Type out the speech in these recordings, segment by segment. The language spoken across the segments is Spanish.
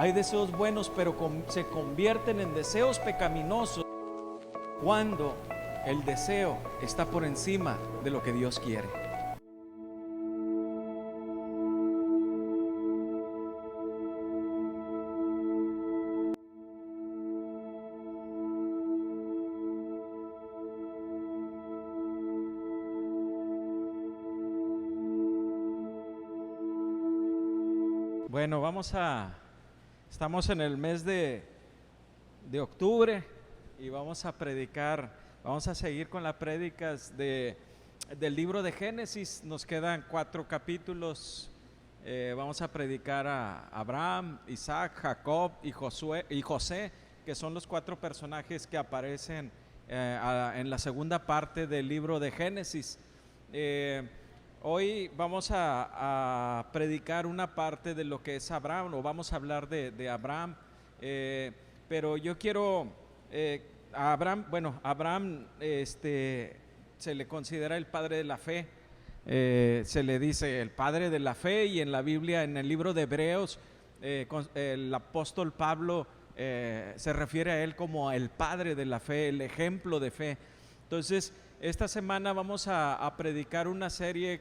Hay deseos buenos, pero se convierten en deseos pecaminosos cuando el deseo está por encima de lo que Dios quiere. Bueno, estamos en el mes de octubre y vamos a predicar, vamos a seguir con las prédicas del libro de Génesis. Nos quedan 4 capítulos. Vamos a predicar a Abraham, Isaac, Jacob y José, que son los 4 personajes que aparecen en la segunda parte del libro de Génesis. Hoy vamos a predicar una parte de lo que es Abraham, o vamos a hablar de Abraham, pero yo quiero, a Abraham se le considera el padre de la fe, se le dice el padre de la fe, y en la Biblia, en el libro de Hebreos, el apóstol Pablo se refiere a él como el padre de la fe, el ejemplo de fe. Entonces, esta semana vamos a predicar una serie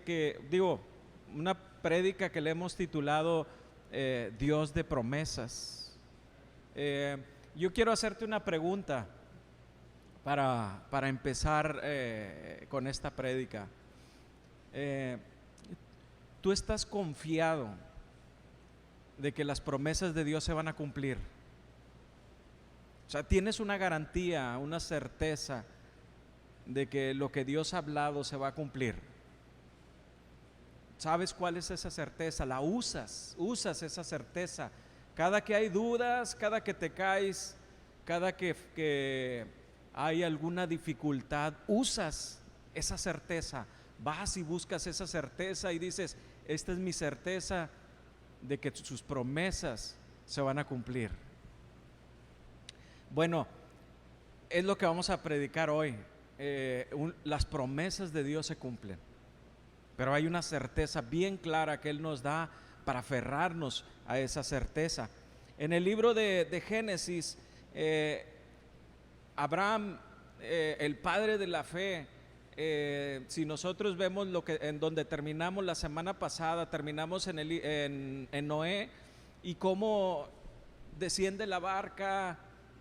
una prédica que le hemos titulado Dios de promesas. Yo quiero hacerte una pregunta para empezar con esta prédica. ¿Tú estás confiado de que las promesas de Dios se van a cumplir? O sea, ¿tienes una garantía, una certeza de que lo que Dios ha hablado se va a cumplir? ¿Sabes cuál es esa certeza? La usas esa certeza. Cada que hay dudas, cada que te caes, cada que hay alguna dificultad, usas esa certeza. Vas y buscas esa certeza y dices: esta es mi certeza de que sus promesas se van a cumplir. Bueno, es lo que vamos a predicar hoy. Las promesas de Dios se cumplen, pero hay una certeza bien clara que Él nos da para aferrarnos a esa certeza. En el libro de Génesis, Abraham, el padre de la fe, si nosotros vemos en donde terminamos la semana pasada, terminamos en Noé, y cómo desciende la barca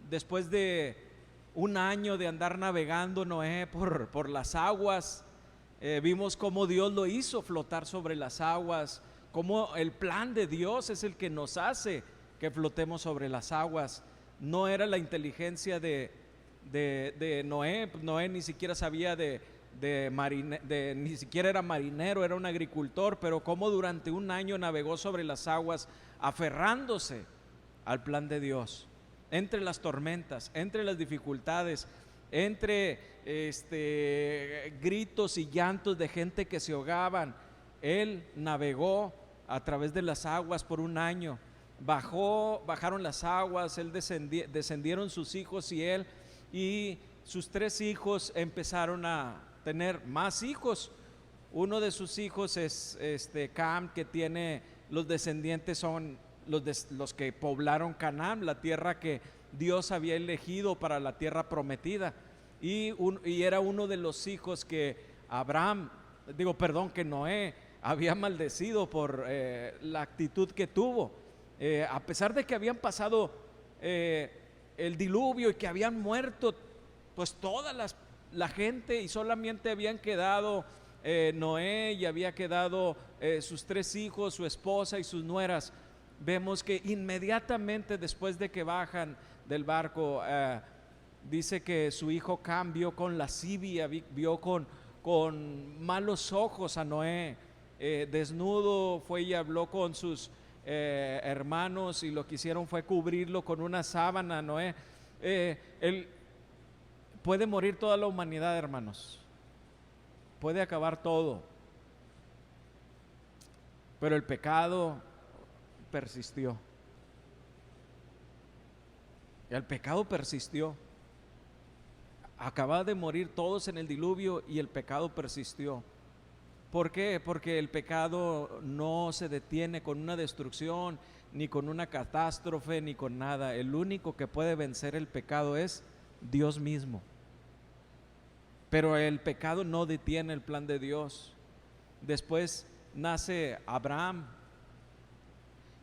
después de un año de andar navegando Noé por las aguas. Vimos cómo Dios lo hizo flotar sobre las aguas, cómo el plan de Dios es el que nos hace que flotemos sobre las aguas. No era la inteligencia de Noé. Noé ni siquiera sabía ni siquiera era marinero, era un agricultor, pero cómo durante un año navegó sobre las aguas aferrándose al plan de Dios. Entre las tormentas, entre las dificultades, entre gritos y llantos de gente que se ahogaban, Él navegó a través de las aguas por un año. Bajaron las aguas, descendieron sus hijos y él, y sus 3 hijos empezaron a tener más hijos. Uno de sus hijos es Cam, que tiene, los descendientes son los que poblaron Canaán, la tierra que Dios había elegido para la tierra prometida, y era uno de los hijos que que Noé había maldecido por la actitud que tuvo. A pesar de que habían pasado el diluvio y que habían muerto pues toda la gente, y solamente habían quedado Noé, y había quedado sus 3 hijos, su esposa y sus nueras, vemos que inmediatamente después de que bajan del barco, dice que su hijo Cam vio con lascivia, vio con malos ojos a Noé desnudo. Fue y habló con sus hermanos, y lo que hicieron fue cubrirlo con una sábana. Noé, puede morir toda la humanidad, hermanos, puede acabar todo, pero el pecado persistió. El pecado persistió. Acababa de morir todos en el diluvio y el pecado persistió. ¿Por qué? Porque el pecado no se detiene con una destrucción, ni con una catástrofe, ni con nada. El único que puede vencer el pecado es Dios mismo. Pero el pecado no detiene el plan de Dios. Después nace Abraham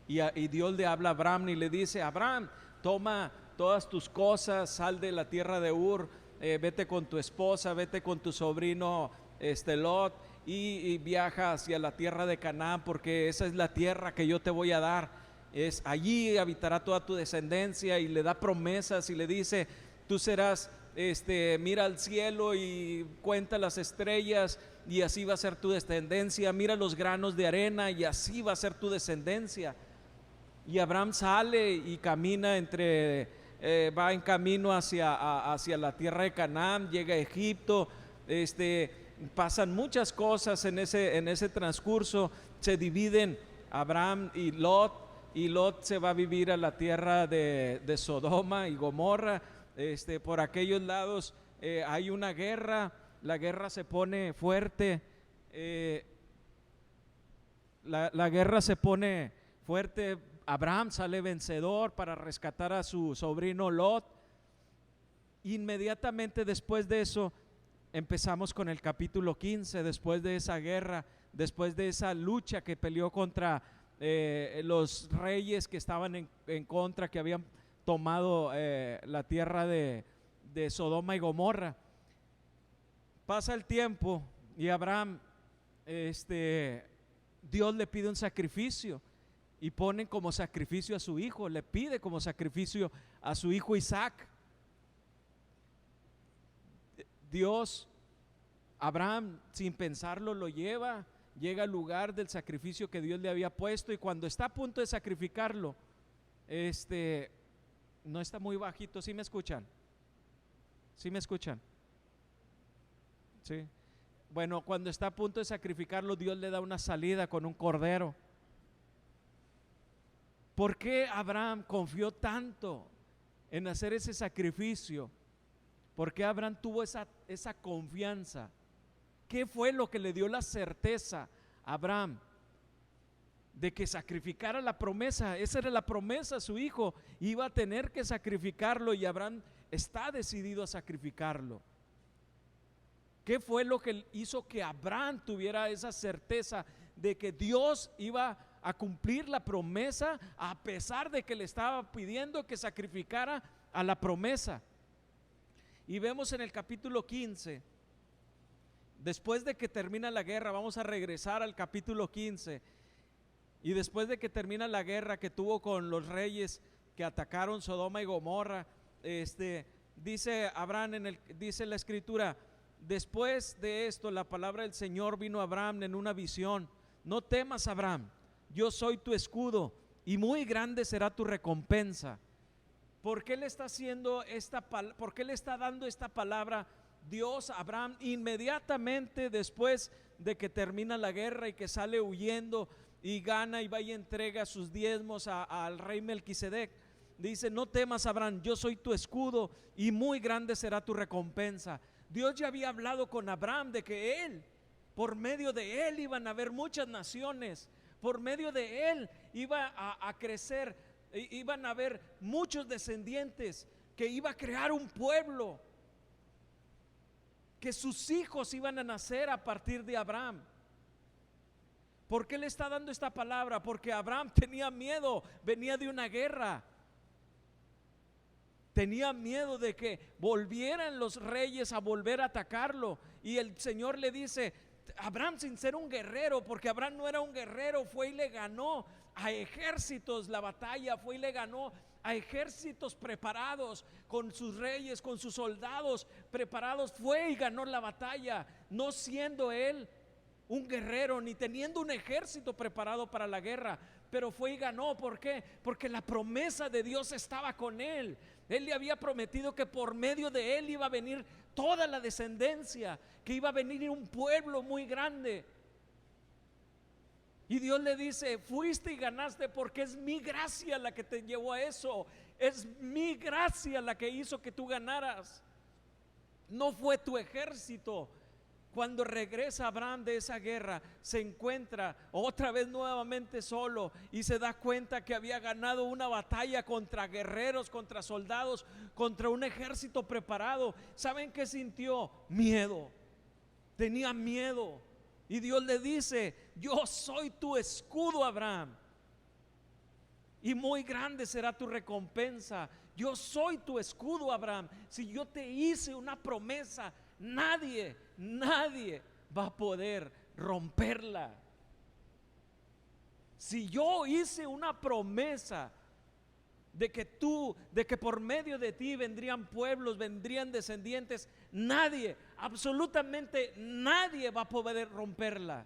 y Dios le habla a Abraham y le dice: Abraham, toma todas tus cosas, sal de la tierra de Ur, vete con tu esposa, vete con tu sobrino Lot, y viaja hacia la tierra de Canaán, porque esa es la tierra que yo te voy a dar. Allí habitará toda tu descendencia, y le da promesas y le dice: tú serás, mira al cielo y cuenta las estrellas, y así va a ser tu descendencia. Mira los granos de arena, y así va a ser tu descendencia. Y Abraham sale y camina va en camino hacia la tierra de Canaán, llega a Egipto. Pasan muchas cosas en ese transcurso. Se dividen Abraham y Lot se va a vivir a la tierra de Sodoma y Gomorra. Por aquellos lados hay una guerra, la guerra se pone fuerte, la guerra se pone fuerte. Abraham sale vencedor para rescatar a su sobrino Lot. Inmediatamente después de eso empezamos con el capítulo 15, después de esa guerra, después de esa lucha que peleó contra los reyes que estaban en contra, que habían tomado la tierra de Sodoma y Gomorra. Pasa el tiempo y Abraham, Dios le pide un sacrificio, y pone como sacrificio a su hijo, le pide como sacrificio a su hijo Isaac. Dios, Abraham, sin pensarlo, lo llega al lugar del sacrificio que Dios le había puesto, y cuando está a punto de sacrificarlo, no está muy bajito. ¿Sí me escuchan? ¿Sí me escuchan? Sí. Bueno, cuando está a punto de sacrificarlo, Dios le da una salida con un cordero. ¿Por qué Abraham confió tanto en hacer ese sacrificio? ¿Por qué Abraham tuvo esa confianza? ¿Qué fue lo que le dio la certeza a Abraham de que sacrificara la promesa? Esa era la promesa, su hijo iba a tener que sacrificarlo, y Abraham está decidido a sacrificarlo. ¿Qué fue lo que hizo que Abraham tuviera esa certeza de que Dios iba a cumplir la promesa, a pesar de que le estaba pidiendo que sacrificara a la promesa? Y vemos en el capítulo 15, después de que termina la guerra, vamos a regresar al capítulo 15, y después de que termina la guerra que tuvo con los reyes que atacaron Sodoma y Gomorra, dice Abraham, dice la escritura: después de esto la palabra del Señor vino a Abraham en una visión: no temas, Abraham, yo soy tu escudo, y muy grande será tu recompensa. ¿Por qué le está haciendo por qué le está dando esta palabra Dios a Abraham inmediatamente después de que termina la guerra y que sale huyendo y gana y va y entrega sus diezmos al rey Melquisedec? Dice: no temas, Abraham, yo soy tu escudo, y muy grande será tu recompensa. Dios ya había hablado con Abraham de que por medio de él iban a haber muchas naciones, por medio de él iba a crecer, iban a haber muchos descendientes, que iba a crear un pueblo, que sus hijos iban a nacer a partir de Abraham. ¿Por qué le está dando esta palabra? Porque Abraham tenía miedo, venía de una guerra, tenía miedo de que volvieran los reyes a volver a atacarlo, y el Señor le dice: Abraham, sin ser un guerrero, porque Abraham no era un guerrero, fue y le ganó a ejércitos la batalla, fue y le ganó a ejércitos preparados, con sus reyes, con sus soldados preparados, fue y ganó la batalla, no siendo él un guerrero, ni teniendo un ejército preparado para la guerra, pero fue y ganó. ¿Por qué? Porque la promesa de Dios estaba con él. Él le había prometido que por medio de él iba a venir toda la descendencia, que iba a venir un pueblo muy grande. Y Dios le dice: fuiste y ganaste porque es mi gracia la que te llevó a eso, es mi gracia la que hizo que tú ganaras. No fue tu ejército, Cuando regresa Abraham de esa guerra, se encuentra otra vez nuevamente solo y se da cuenta que había ganado una batalla contra guerreros, contra soldados, contra un ejército preparado. ¿Saben qué sintió? Miedo. Tenía miedo. Y Dios le dice: yo soy tu escudo, Abraham, y muy grande será tu recompensa. Yo soy tu escudo, Abraham. Si yo te hice una promesa, nadie va a poder romperla. Si yo hice una promesa de que por medio de ti vendrían pueblos, vendrían descendientes, nadie, absolutamente nadie va a poder romperla.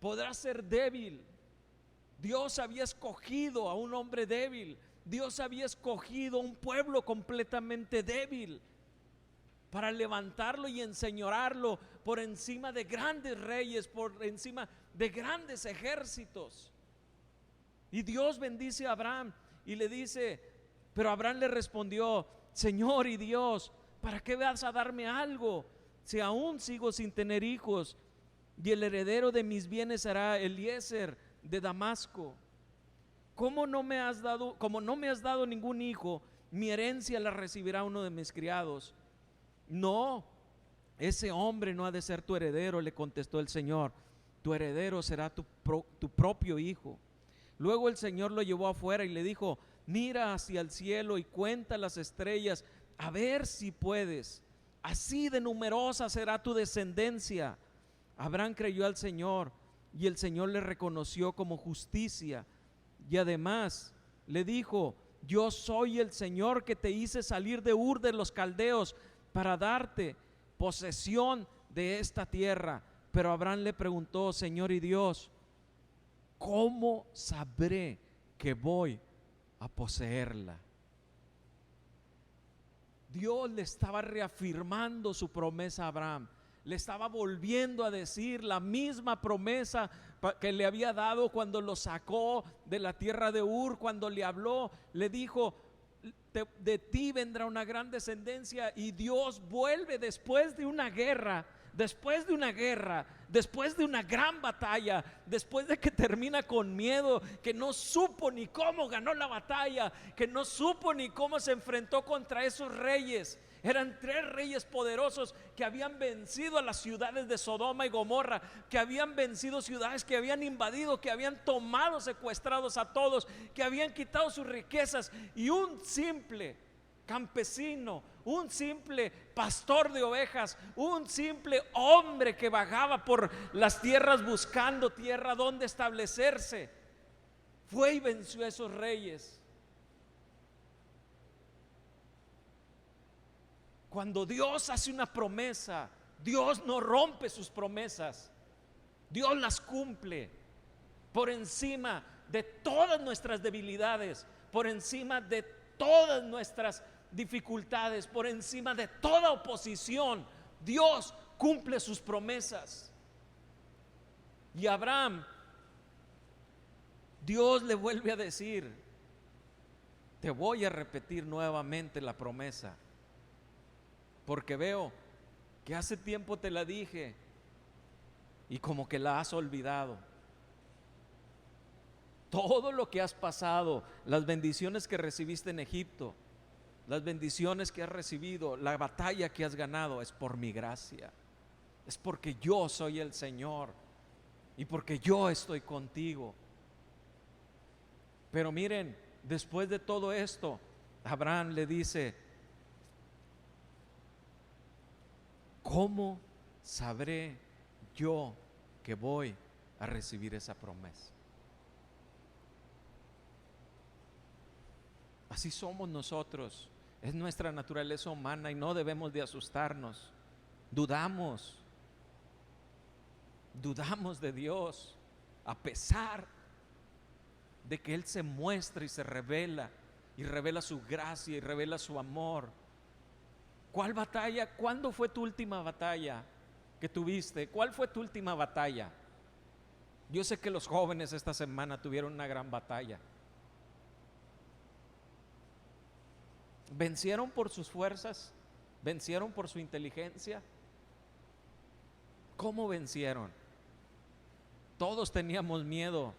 Podrá ser débil. Dios había escogido a un hombre débil. Dios había escogido un pueblo completamente débil para levantarlo y enseñorearlo por encima de grandes reyes, por encima de grandes ejércitos. Y Dios bendice a Abraham y le dice, pero Abraham le respondió: Señor y Dios, ¿para qué vas a darme algo si aún sigo sin tener hijos? Y el heredero de mis bienes será Eliezer de Damasco. Como no me has dado ningún hijo, mi herencia la recibirá uno de mis criados. No, ese hombre no ha de ser tu heredero, le contestó el Señor. Tu heredero será tu propio hijo. Luego el Señor lo llevó afuera y le dijo: mira hacia el cielo y cuenta las estrellas, a ver si puedes. Así de numerosa será tu descendencia. Abraham creyó al Señor y el Señor le reconoció como justicia. Y además le dijo: yo soy el Señor que te hice salir de Ur de los Caldeos para darte posesión de esta tierra. Pero Abraham le preguntó: Señor y Dios, ¿cómo sabré que voy a poseerla? Dios le estaba reafirmando su promesa a Abraham. Le estaba volviendo a decir la misma promesa que le había dado cuando lo sacó de la tierra de Ur. Cuando le habló, le dijo: de ti vendrá una gran descendencia. Y Dios vuelve después de una guerra, después de una gran batalla, después de que termina con miedo, que no supo ni cómo ganó la batalla, que no supo ni cómo se enfrentó contra esos reyes. Eran 3 reyes poderosos que habían vencido a las ciudades de Sodoma y Gomorra, que habían vencido ciudades, que habían invadido, que habían tomado secuestrados a todos, que habían quitado sus riquezas. Y un simple campesino, un simple pastor de ovejas, un simple hombre que vagaba por las tierras buscando tierra donde establecerse, fue y venció a esos reyes. Cuando Dios hace una promesa, Dios no rompe sus promesas. Dios las cumple por encima de todas nuestras debilidades, por encima de todas nuestras dificultades, por encima de toda oposición. Dios cumple sus promesas. Y a Abraham, Dios le vuelve a decir: te voy a repetir nuevamente la promesa, porque veo que hace tiempo te la dije y como que la has olvidado. Todo lo que has pasado, las bendiciones que recibiste en Egipto, las bendiciones que has recibido, la batalla que has ganado, es por mi gracia, es porque yo soy el Señor y porque yo estoy contigo. Pero miren, después de todo esto, Abraham le dice: ¿cómo sabré yo que voy a recibir esa promesa? Así somos nosotros, es nuestra naturaleza humana y no debemos de asustarnos. Dudamos de Dios, a pesar de que Él se muestra y se revela, y revela su gracia y revela su amor. ¿Cuál batalla? ¿Cuándo fue tu última batalla que tuviste? ¿Cuál fue tu última batalla? Yo sé que los jóvenes esta semana tuvieron una gran batalla. ¿Vencieron por sus fuerzas? ¿Vencieron por su inteligencia? ¿Cómo vencieron? Todos teníamos miedo.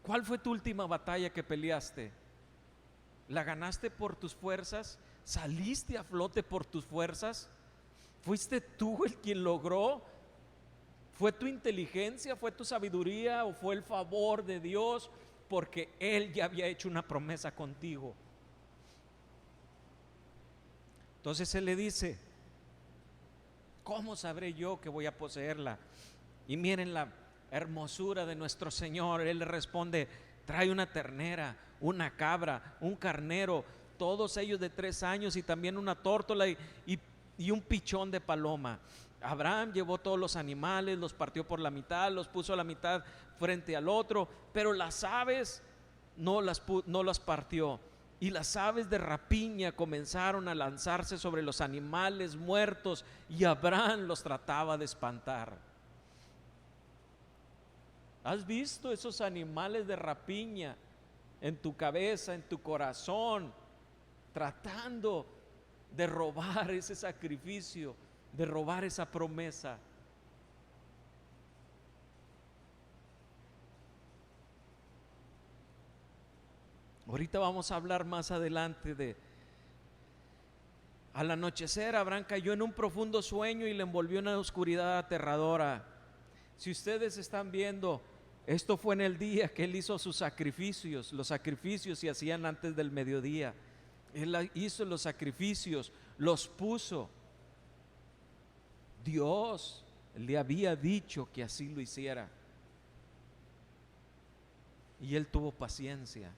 ¿Cuál fue tu última batalla que peleaste? ¿La ganaste por tus fuerzas? ¿Saliste a flote por tus fuerzas? ¿Fuiste tú el quien logró? ¿Fue tu inteligencia? ¿Fue tu sabiduría? ¿O fue el favor de Dios? Porque Él ya había hecho una promesa contigo. Entonces Él le dice: ¿cómo sabré yo que voy a poseerla? Y miren la hermosura de nuestro Señor. Él le responde: trae una ternera, una cabra, un carnero, todos ellos de 3 años, y también una tórtola y un pichón de paloma. Abraham llevó todos los animales, los partió por la mitad, los puso a la mitad frente al otro, pero las aves no las partió. Y las aves de rapiña comenzaron a lanzarse sobre los animales muertos, y Abraham los trataba de espantar. ¿Has visto esos animales de rapiña en tu cabeza, en tu corazón, tratando de robar ese sacrificio, de robar esa promesa? Ahorita vamos a hablar más adelante de: al anochecer Abraham cayó en un profundo sueño y le envolvió una oscuridad aterradora. Si ustedes están viendo, esto fue en el día que él hizo sus sacrificios. Los sacrificios se hacían antes del mediodía. Él hizo los sacrificios, los puso. Dios le había dicho que así lo hiciera. Y él tuvo paciencia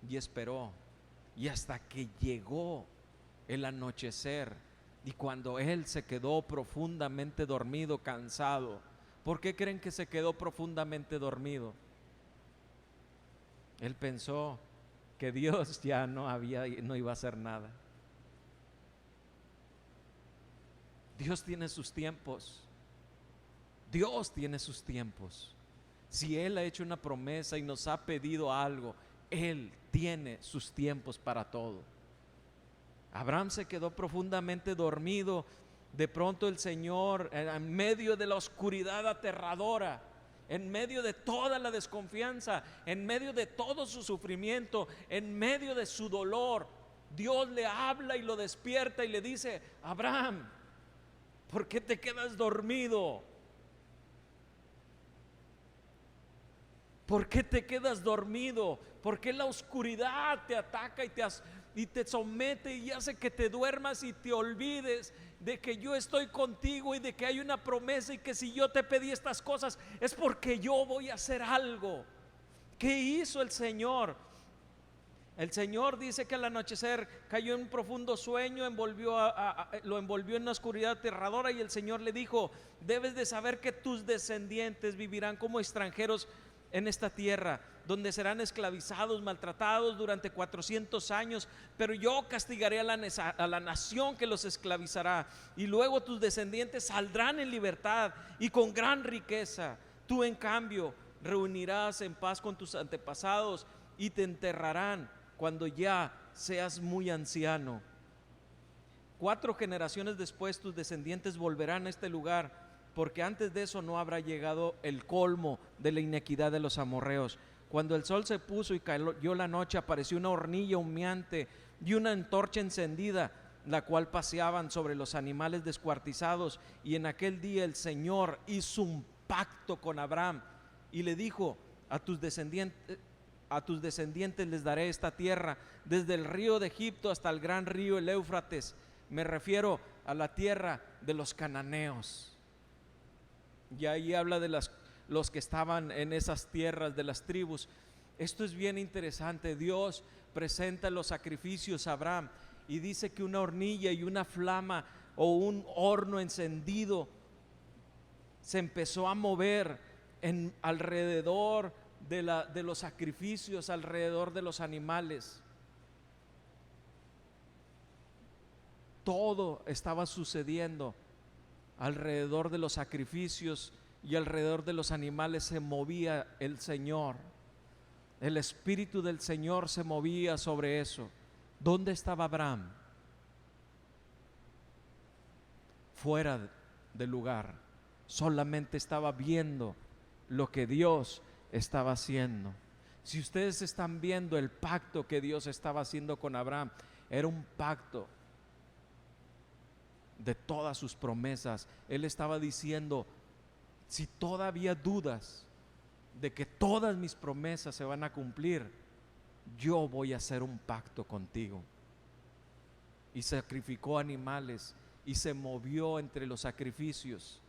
y esperó, y hasta que llegó el anochecer, y cuando él se quedó profundamente dormido, cansado. ¿Por qué creen que se quedó profundamente dormido? Él pensó que Dios ya no iba a hacer nada. Dios tiene sus tiempos. Dios tiene sus tiempos. Si Él ha hecho una promesa y nos ha pedido algo, Él tiene sus tiempos para todo. Abraham se quedó profundamente dormido. De pronto el Señor, en medio de la oscuridad aterradora, en medio de toda la desconfianza, en medio de todo su sufrimiento, en medio de su dolor, Dios le habla y lo despierta y le dice: Abraham, ¿por qué te quedas dormido? ¿Por qué te quedas dormido? ¿Por qué la oscuridad te ataca y te somete y hace que te duermas y te olvides de que yo estoy contigo y de que hay una promesa, y que si yo te pedí estas cosas es porque yo voy a hacer algo? ¿Qué hizo el Señor? El Señor dice que al anochecer cayó en un profundo sueño, lo envolvió en una oscuridad aterradora, y el Señor le dijo: debes de saber que tus descendientes vivirán como extranjeros en esta tierra, donde serán esclavizados, maltratados durante 400 años, pero yo castigaré a la nación que los esclavizará, y luego tus descendientes saldrán en libertad y con gran riqueza. Tú, en cambio, reunirás en paz con tus antepasados y te enterrarán cuando ya seas muy anciano. 4 generaciones después tus descendientes volverán a este lugar, porque antes de eso no habrá llegado el colmo de la inequidad de los amorreos. Cuando el sol se puso y cayó la noche, apareció una hornilla humeante y una antorcha encendida, la cual paseaban sobre los animales descuartizados. Y en aquel día el Señor hizo un pacto con Abraham y le dijo: a tus descendientes les daré esta tierra, desde el río de Egipto hasta el gran río, el Éufrates. Me refiero a la tierra de los cananeos. Y ahí habla de los que estaban en esas tierras, de las tribus. Esto es bien interesante. Dios presenta los sacrificios a Abraham y dice que una hornilla y una flama o un horno encendido se empezó a mover alrededor de los sacrificios, alrededor de los animales. Todo estaba sucediendo alrededor de los sacrificios, y alrededor de los animales se movía el Señor. El Espíritu del Señor se movía sobre eso. ¿Dónde estaba Abraham? Fuera del lugar. Solamente estaba viendo lo que Dios estaba haciendo. Si ustedes están viendo el pacto que Dios estaba haciendo con Abraham, era un pacto de todas sus promesas. Él estaba diciendo: si todavía dudas de que todas mis promesas se van a cumplir, yo voy a hacer un pacto contigo. Y sacrificó animales y se movió entre los sacrificios,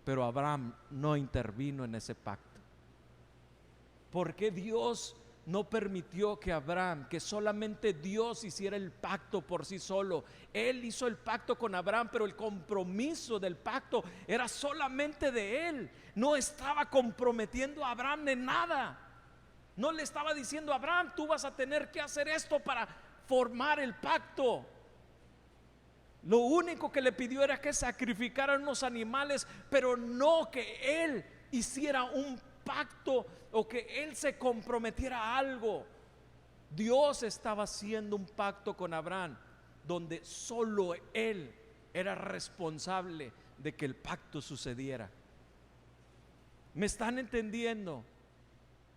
pero Abraham no intervino en ese pacto. ¿Por qué Dios no permitió que Abraham, que solamente Dios hiciera el pacto por sí solo? Él hizo el pacto con Abraham, pero el compromiso del pacto era solamente de él. No estaba comprometiendo a Abraham en nada. No le estaba diciendo: Abraham, tú vas a tener que hacer esto para formar el pacto. Lo único que le pidió era que sacrificara unos animales, pero no que él hiciera un pacto o que él se comprometiera a algo. Dios estaba haciendo un pacto con Abraham donde solo él era responsable de que el pacto sucediera. ¿Me están entendiendo?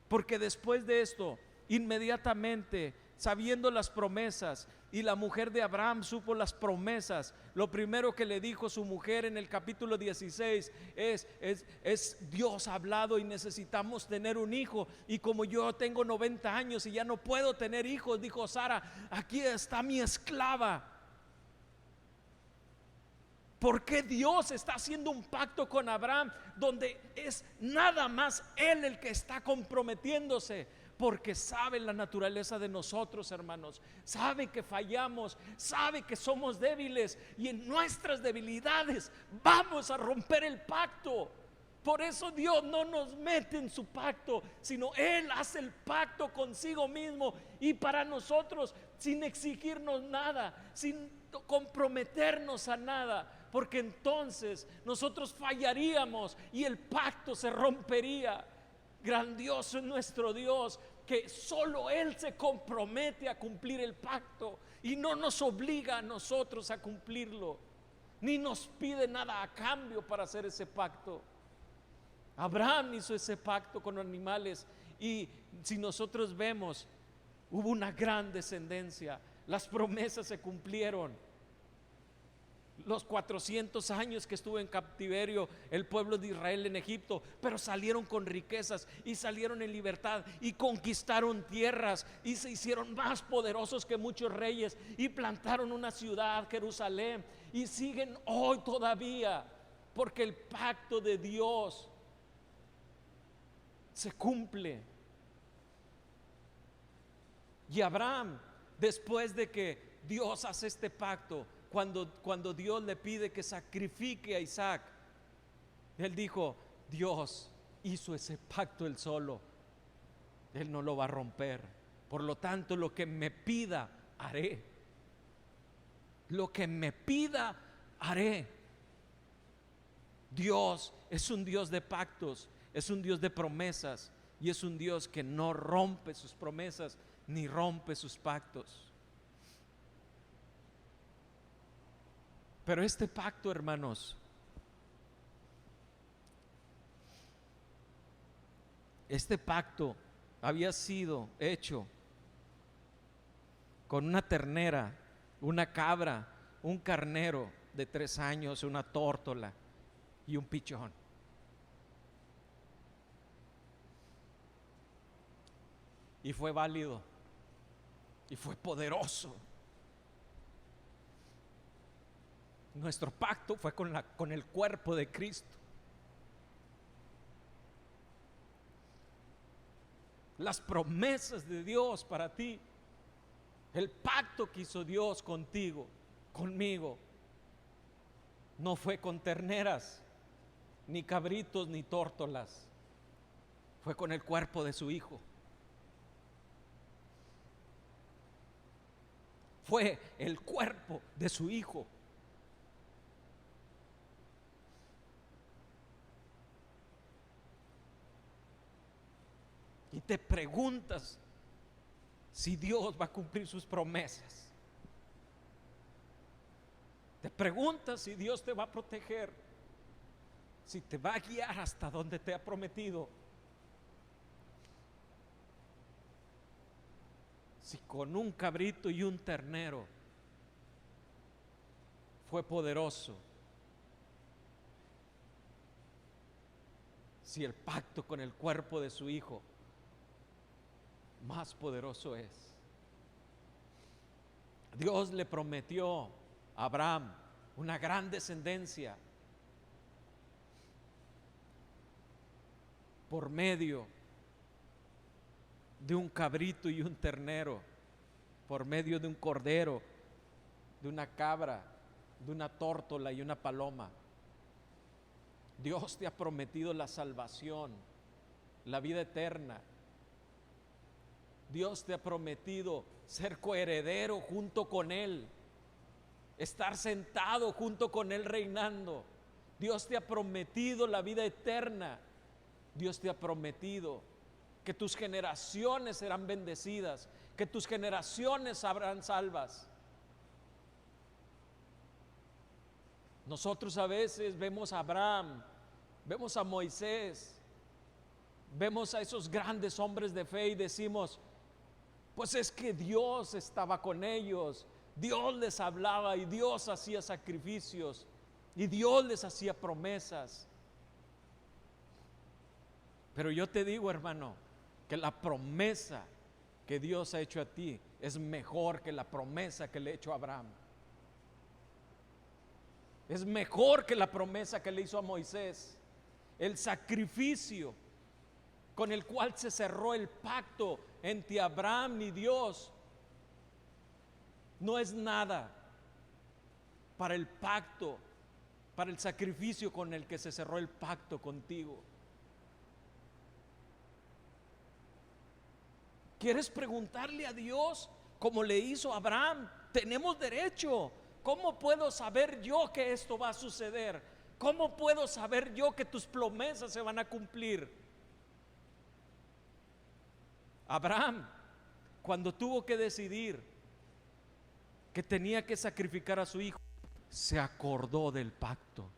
Porque después de esto, inmediatamente, sabiendo las promesas, y la mujer de Abraham supo las promesas, lo primero que le dijo su mujer en el capítulo 16 es: Dios ha hablado y necesitamos tener un hijo, y como yo tengo 90 años y ya no puedo tener hijos, dijo Sara, aquí está mi esclava. ¿Por qué Dios está haciendo un pacto con Abraham donde es nada más él el que está comprometiéndose? Porque sabe la naturaleza de nosotros, hermanos. Sabe que fallamos, sabe que somos débiles, y en nuestras debilidades vamos a romper el pacto. Por eso Dios no nos mete en su pacto, sino Él hace el pacto consigo mismo y para nosotros, sin exigirnos nada, sin comprometernos a nada, porque entonces nosotros fallaríamos y el pacto se rompería. Grandioso es nuestro Dios, que solo Él se compromete a cumplir el pacto y no nos obliga a nosotros a cumplirlo, ni nos pide nada a cambio para hacer ese pacto. Abraham hizo ese pacto con animales, y si nosotros vemos, hubo una gran descendencia. Las promesas se cumplieron. Los 400 años que estuvo en cautiverio el pueblo de Israel en Egipto, pero salieron con riquezas y salieron en libertad y conquistaron tierras y se hicieron más poderosos que muchos reyes y plantaron una ciudad, Jerusalén, y siguen hoy todavía, porque el pacto de Dios se cumple. Y Abraham, después de que Dios hace este pacto, cuando Dios le pide que sacrifique a Isaac, él dijo: Dios hizo ese pacto él solo, Él no lo va a romper. Por lo tanto, lo que me pida, haré. Lo que me pida, haré. Dios es un Dios de pactos, es un Dios de promesas, y es un Dios que no rompe sus promesas ni rompe sus pactos. Pero este pacto, hermanos, este pacto había sido hecho con una ternera, una cabra, un carnero de 3 años, una tórtola y un pichón. Y fue válido y fue poderoso. Nuestro pacto fue con el cuerpo de Cristo. Las promesas de Dios para ti, el pacto que hizo Dios contigo, conmigo, no fue con terneras, ni cabritos, ni tórtolas. Fue con el cuerpo de su Hijo. Fue el cuerpo de su Hijo. Y te preguntas: si Dios va a cumplir sus promesas. Te preguntas si Dios te va a proteger, si te va a guiar hasta donde te ha prometido. Si con un cabrito y un ternero fue poderoso, si el pacto con el cuerpo de su hijo más poderoso es. Dios le prometió a Abraham una gran descendencia por medio de un cabrito y un ternero, por medio de un cordero, de una cabra, de una tórtola y una paloma. Dios te ha prometido la salvación, la vida eterna. Dios te ha prometido ser coheredero junto con Él, estar sentado junto con Él reinando. Dios te ha prometido la vida eterna. Dios te ha prometido que tus generaciones serán bendecidas, que tus generaciones serán salvas. Nosotros a veces vemos a Abraham, vemos a Moisés, vemos a esos grandes hombres de fe y decimos, pues es que Dios estaba con ellos, Dios les hablaba y Dios hacía sacrificios y Dios les hacía promesas. Pero yo te digo, hermano, que la promesa que Dios ha hecho a ti es mejor que la promesa que le ha hecho a Abraham. Es mejor que la promesa que le hizo a Moisés. El sacrificio con el cual se cerró el pacto entre Abraham y Dios no es nada para el pacto, para el sacrificio con el que se cerró el pacto contigo. ¿Quieres preguntarle a Dios como le hizo a Abraham? Tenemos derecho. ¿Cómo puedo saber yo que esto va a suceder? ¿Cómo puedo saber yo que tus promesas se van a cumplir? Abraham, cuando tuvo que decidir que tenía que sacrificar a su hijo, se acordó del pacto.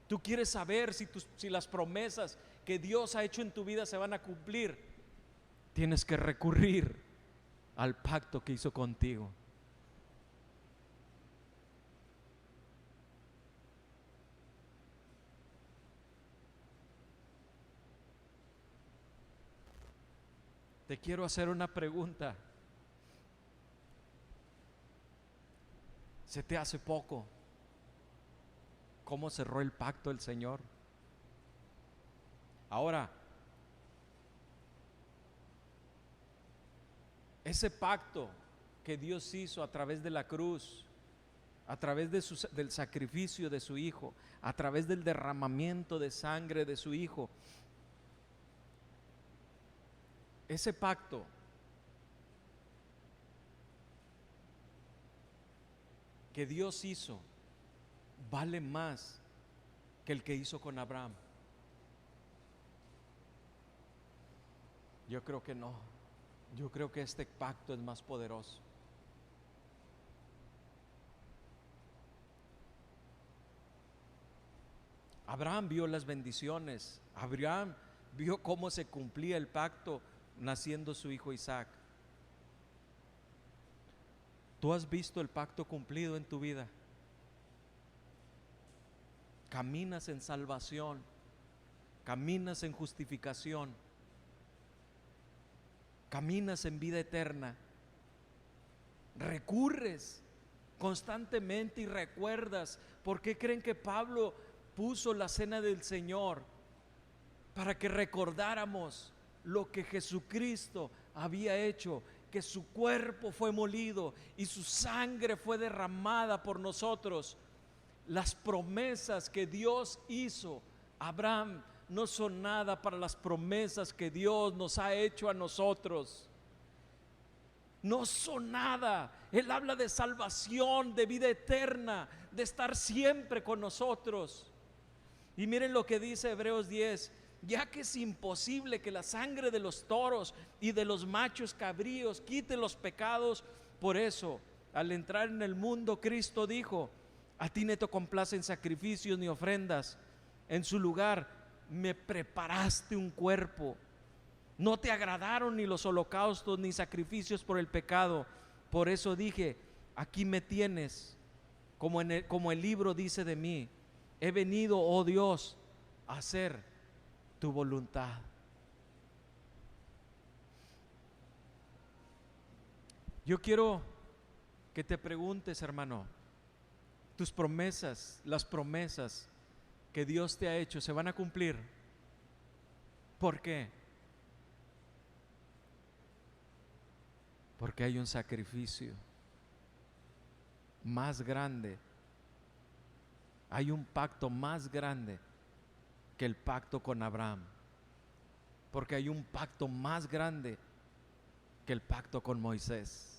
Tú quieres saber si las promesas que Dios ha hecho en tu vida se van a cumplir. Tienes que recurrir al pacto que hizo contigo. Te quiero hacer una pregunta. ¿Se te hace poco cómo cerró el pacto el Señor? Ahora, ese pacto que Dios hizo a través de la cruz, a través del sacrificio de su Hijo, a través del derramamiento de sangre de su Hijo, ese pacto que Dios hizo vale más que el que hizo con Abraham. Yo creo que no. Yo creo que este pacto es más poderoso. Abraham vio las bendiciones. Abraham vio cómo se cumplía el pacto naciendo su hijo Isaac. ¿Tú has visto el pacto cumplido en tu vida? Caminas en salvación, caminas en justificación, caminas en vida eterna, recurres constantemente y recuerdas. ¿Por qué creen que Pablo puso la cena del Señor? Para que recordáramos lo que Jesucristo había hecho, que su cuerpo fue molido y su sangre fue derramada por nosotros. Las promesas que Dios hizo a Abraham no son nada para las promesas que Dios nos ha hecho a nosotros. No son nada. Él habla de salvación, de vida eterna, de estar siempre con nosotros. Y miren lo que dice Hebreos 10. ya que es imposible que la sangre de los toros y de los machos cabríos quite los pecados, por eso, al entrar en el mundo, Cristo dijo: a ti no te complacen sacrificios ni ofrendas, en su lugar me preparaste un cuerpo. No te agradaron ni los holocaustos ni sacrificios por el pecado, por eso dije: aquí me tienes, como el libro dice de mí, he venido, oh Dios, a hacer tu voluntad. Yo quiero que te preguntes, hermano, tus promesas, las promesas que Dios te ha hecho, ¿se van a cumplir? ¿Por qué? Porque hay un sacrificio más grande, hay un pacto más grande que el pacto con Abraham, porque hay un pacto más grande que el pacto con Moisés.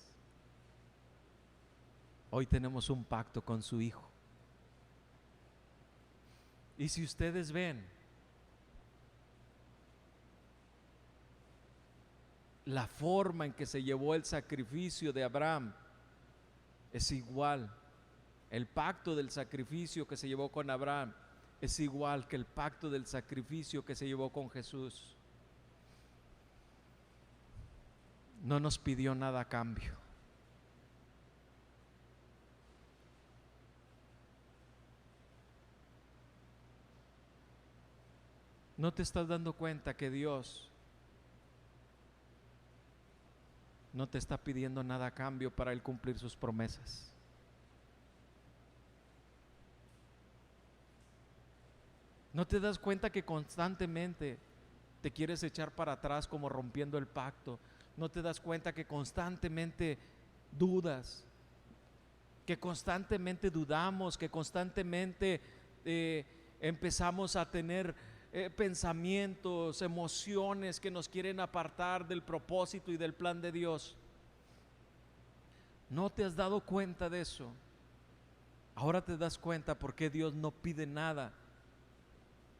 Hoy tenemos un pacto con su Hijo. Y si ustedes ven la forma en que se llevó el sacrificio de Abraham, es igual. El pacto del sacrificio que se llevó con Abraham es igual que el pacto del sacrificio que se llevó con Jesús. No nos pidió nada a cambio. ¿No te estás dando cuenta que Dios no te está pidiendo nada a cambio para Él cumplir sus promesas? ¿No te das cuenta que constantemente te quieres echar para atrás como rompiendo el pacto? ¿No te das cuenta que constantemente dudas? Que constantemente dudamos, que constantemente empezamos a tener pensamientos, emociones que nos quieren apartar del propósito y del plan de Dios. ¿No te has dado cuenta de eso? Ahora te das cuenta por qué Dios no pide nada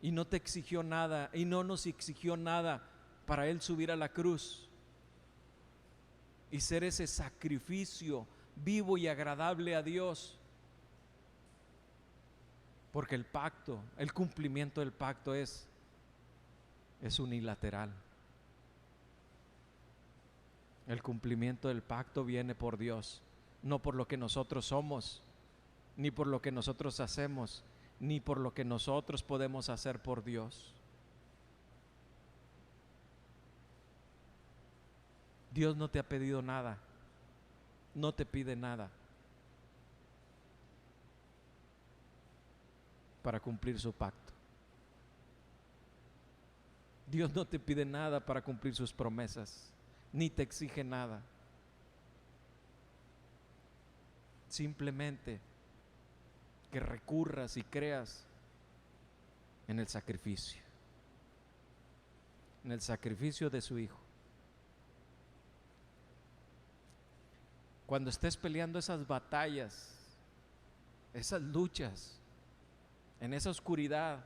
y no te exigió nada y no nos exigió nada para Él subir a la cruz y ser ese sacrificio vivo y agradable a Dios. Porque el pacto, el cumplimiento del pacto es unilateral. El cumplimiento del pacto viene por Dios, no por lo que nosotros somos, ni por lo que nosotros hacemos, ni por lo que nosotros podemos hacer por Dios. Dios no te ha pedido nada, no te pide nada para cumplir su pacto. Dios no te pide nada para cumplir sus promesas, ni te exige nada. Simplemente que recurras y creas en el sacrificio de su Hijo. Cuando estés peleando esas batallas, esas luchas, en esa oscuridad,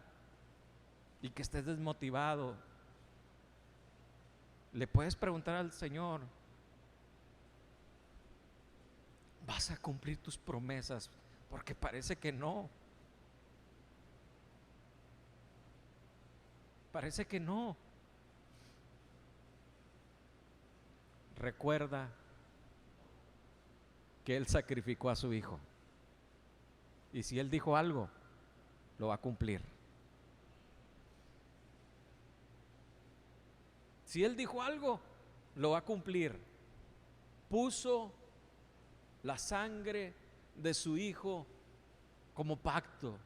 y que estés desmotivado, le puedes preguntar al Señor: ¿vas a cumplir tus promesas? Porque parece que no. Parece que no. Recuerda que Él sacrificó a su Hijo. Y si Él dijo algo, lo va a cumplir. Si Él dijo algo, lo va a cumplir. Puso la sangre de su Hijo como pacto.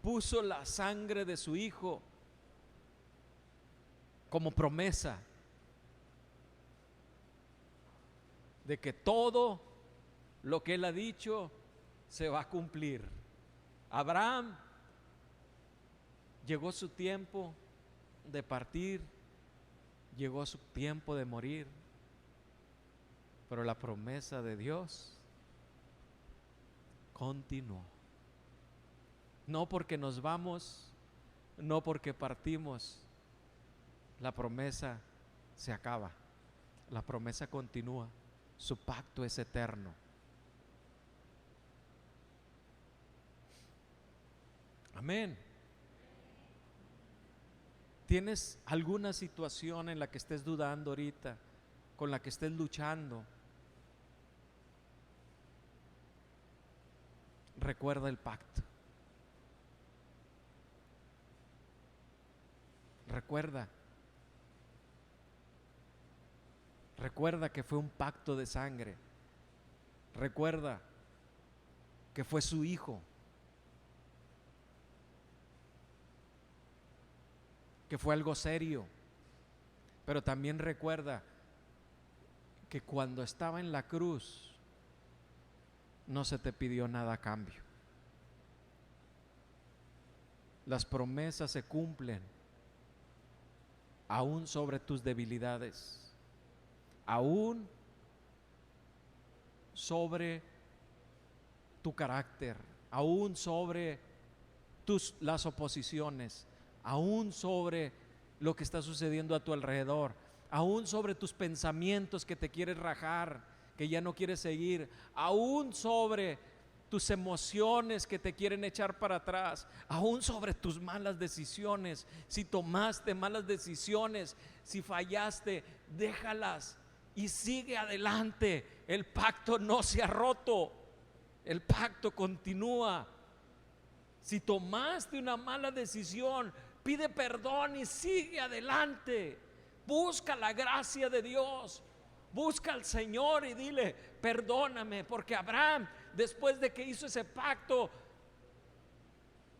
Puso la sangre de su Hijo como promesa de que todo lo que Él ha dicho se va a cumplir. Abraham, llegó su tiempo de partir, llegó su tiempo de morir, pero la promesa de Dios continuó. No porque nos vamos, no porque partimos, la promesa se acaba, la promesa continúa, su pacto es eterno. Amén. ¿Tienes alguna situación en la que estés dudando ahorita, con la que estés luchando? Recuerda el pacto. Recuerda que fue un pacto de sangre. Recuerda que fue su hijo, que fue algo serio. Pero también recuerda que cuando estaba en la cruz no se te pidió nada a cambio. Las promesas se cumplen aún sobre tus debilidades, aún sobre tu carácter, aún sobre las oposiciones, aún sobre lo que está sucediendo a tu alrededor, aún sobre tus pensamientos que te quieres rajar, que ya no quieres seguir, aún sobre tus emociones que te quieren echar para atrás, aún sobre tus malas decisiones. Si tomaste malas decisiones, si fallaste, déjalas y sigue adelante. El pacto no se ha roto, el pacto continúa. Si tomaste una mala decisión, pide perdón y sigue adelante. Busca la gracia de Dios. Busca al Señor y dile: perdóname, porque Abraham, después de que hizo ese pacto,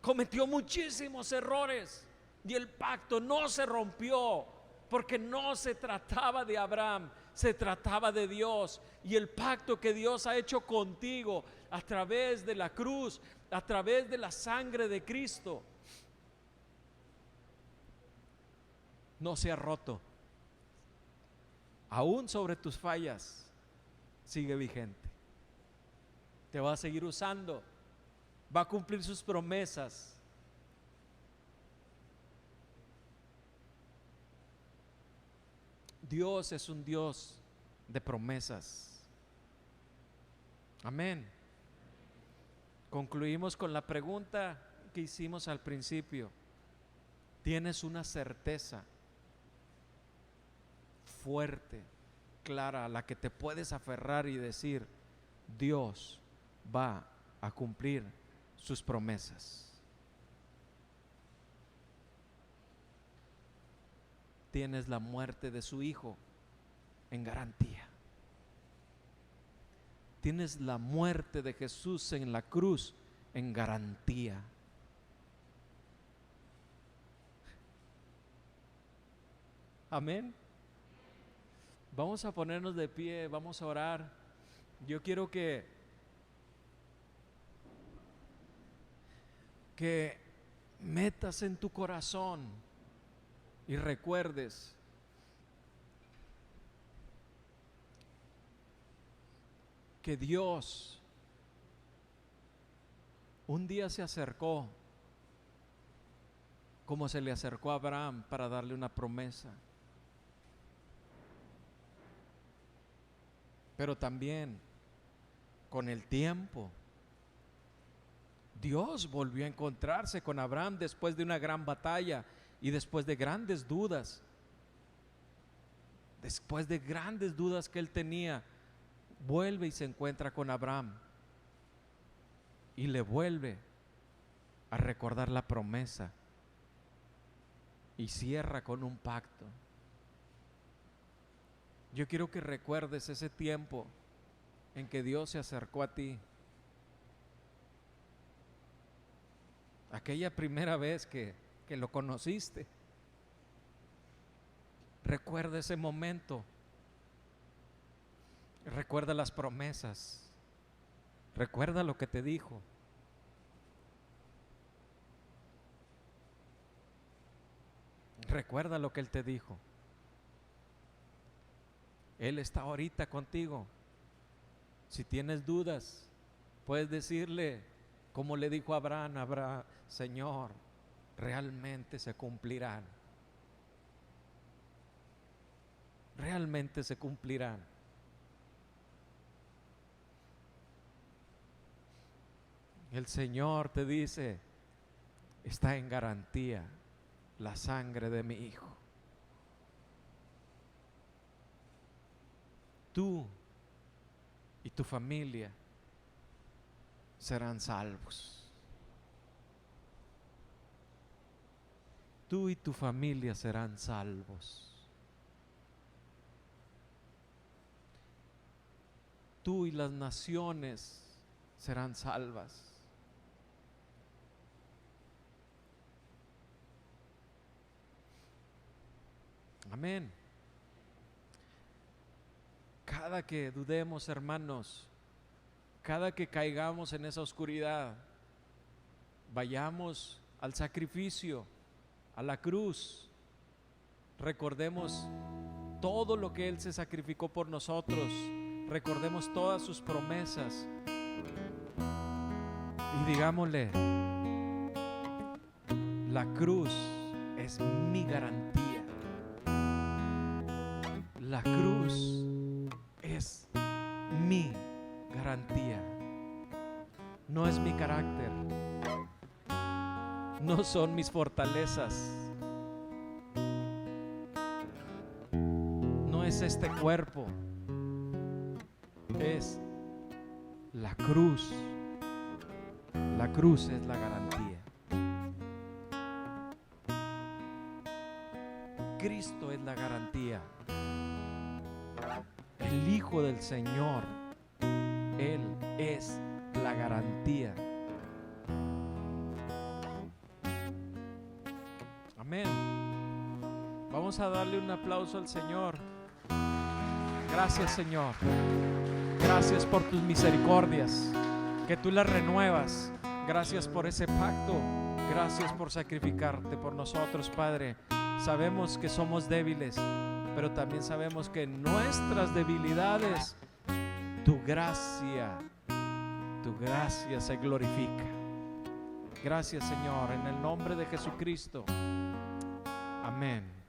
cometió muchísimos errores y el pacto no se rompió, porque no se trataba de Abraham, se trataba de Dios. Y el pacto que Dios ha hecho contigo a través de la cruz, a través de la sangre de Cristo, no se ha roto. Aún sobre tus fallas sigue vigente. Te va a seguir usando, va a cumplir sus promesas. Dios es un Dios de promesas. Amén. Concluimos con la pregunta que hicimos al principio. ¿Tienes una certeza fuerte, clara, a la que te puedes aferrar y decir: Dios va a cumplir sus promesas? Tienes la muerte de su hijo en garantía. Tienes la muerte de Jesús en la cruz en garantía. Amén. Vamos a ponernos de pie, vamos a orar. Yo quiero que metas en tu corazón y recuerdes que Dios un día se acercó, como se le acercó a Abraham, para darle una promesa. Pero también, con el tiempo, Dios volvió a encontrarse con Abraham después de una gran batalla y después de grandes dudas. Después de grandes dudas que él tenía, vuelve y se encuentra con Abraham y le vuelve a recordar la promesa y cierra con un pacto. Yo quiero que recuerdes ese tiempo en que Dios se acercó a ti, aquella primera vez que lo conociste. Recuerda ese momento, recuerda las promesas, recuerda lo que te dijo. Recuerda lo que Él te dijo. Él está ahorita contigo. Si tienes dudas, puedes decirle, como le dijo a Abraham: Señor, realmente se cumplirán. realmente se cumplirán. El Señor te dice, está en garantía la sangre de mi Hijo. Tú y tu familia serán salvos. Tú y tu familia serán salvos. Tú y las naciones serán salvas. Amén. Cada que dudemos, hermanos, cada que caigamos en esa oscuridad, vayamos al sacrificio, a la cruz. Recordemos todo lo que Él se sacrificó por nosotros. Recordemos todas sus promesas. Y digámosle, la cruz es mi garantía. La cruz es mi garantía. No es mi carácter, no son mis fortalezas, no es este cuerpo, es la cruz. La cruz es la garantía. Cristo es la garantía. El Hijo del Señor, Él es la garantía. Amén. Vamos a darle un aplauso al Señor. Gracias, Señor. Gracias por tus misericordias, que tú las renuevas. Gracias por ese pacto. Gracias por sacrificarte por nosotros, Padre. Sabemos que somos débiles, pero también sabemos que en nuestras debilidades tu gracia se glorifica. Gracias, Señor, en el nombre de Jesucristo. Amén.